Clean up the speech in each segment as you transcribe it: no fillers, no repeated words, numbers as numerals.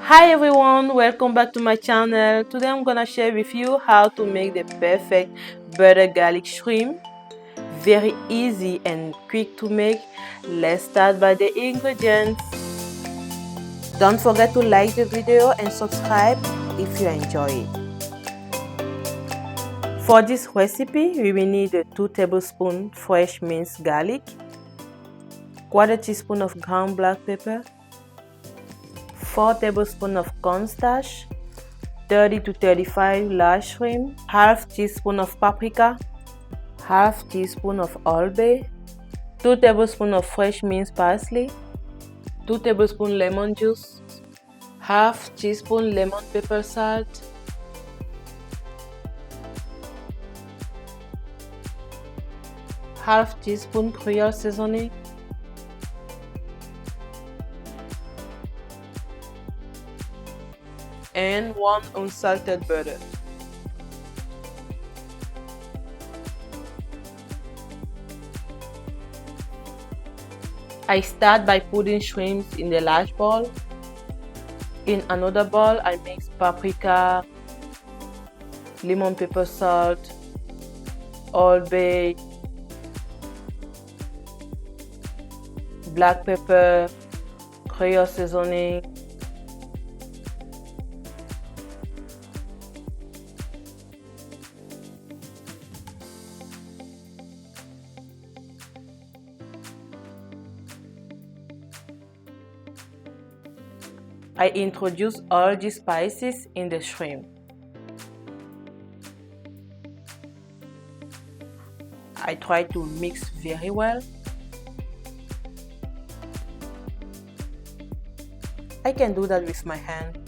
Hi everyone, welcome back to my channel. Today I'm gonna share with you how to make the perfect butter garlic shrimp. Very easy and quick to make. Let's start by the ingredients. Don't forget to like the video and subscribe if you enjoy it. For this recipe, we will need 2 tablespoons fresh minced garlic, 1/4 teaspoon of ground black pepper, 4 tablespoons of cornstarch, 30 to 35 large shrimp, half teaspoon of paprika, half teaspoon of Old Bay, 2 tablespoons of fresh minced parsley, 2 tablespoons lemon juice, half teaspoon lemon pepper salt, half teaspoon Creole Seasoning, and 1 unsalted butter. I start by putting shrimps in the large bowl. In another bowl, I mix paprika, lemon pepper salt, Old Bay, black pepper, Creole seasoning, I introduce all the spices in the shrimp. I try to mix very well. I can do that with my hand.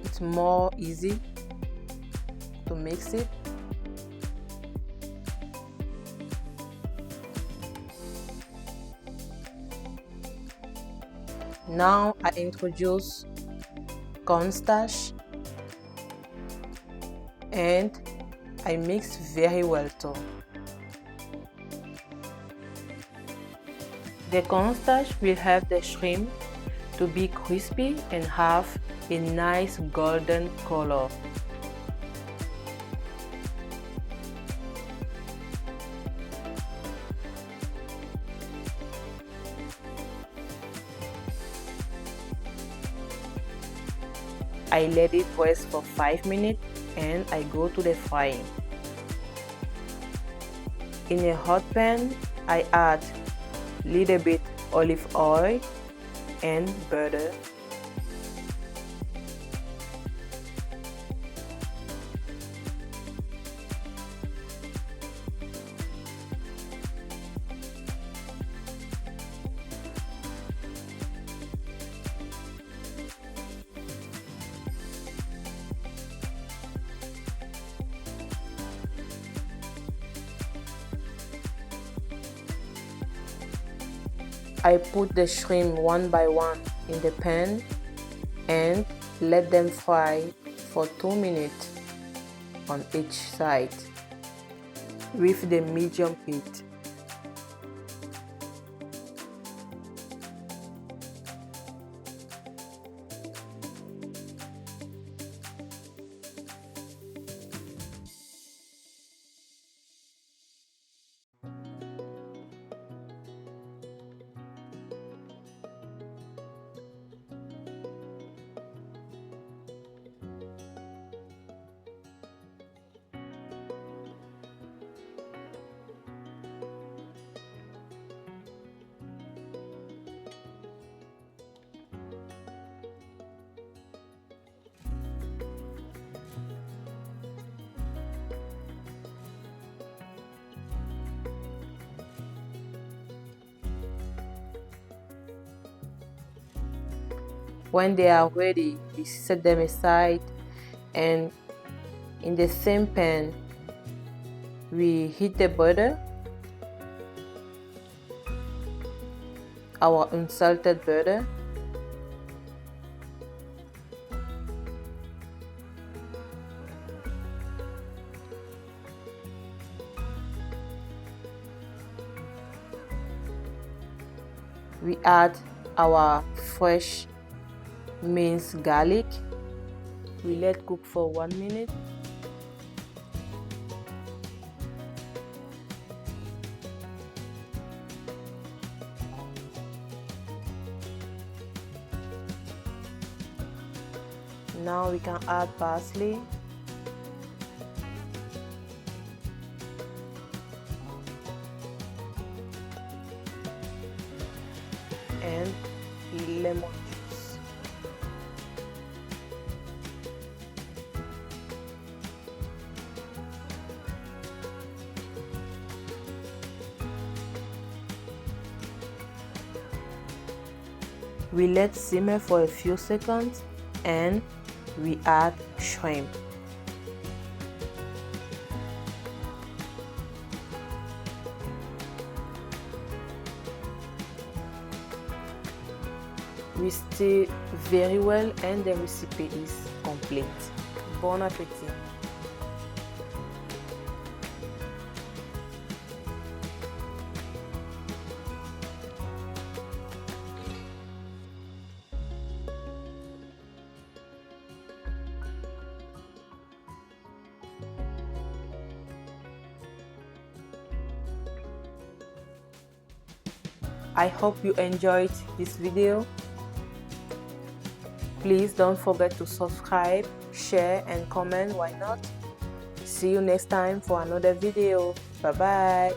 It's more easy to mix it. Now I introduce cornstarch and I mix very well too. The cornstarch will help the shrimp to be crispy and have a nice golden color. I let it rest for 5 minutes and I go to the frying. In a hot pan, I add little bit olive oil and butter. I put the shrimp one by one in the pan and let them fry for 2 minutes on each side with the medium heat. When they are ready, we set them aside, and in the same pan we heat the butter, our unsalted butter, we add our fresh minced garlic. We let cook for 1 minute. Now we can add parsley. And lemon juice. We let simmer for a few seconds and we add shrimp. We stir very well and the recipe is complete. Bon appétit! I hope you enjoyed this video. Please don't forget to subscribe, share and comment, why not? See you next time for another video. Bye bye.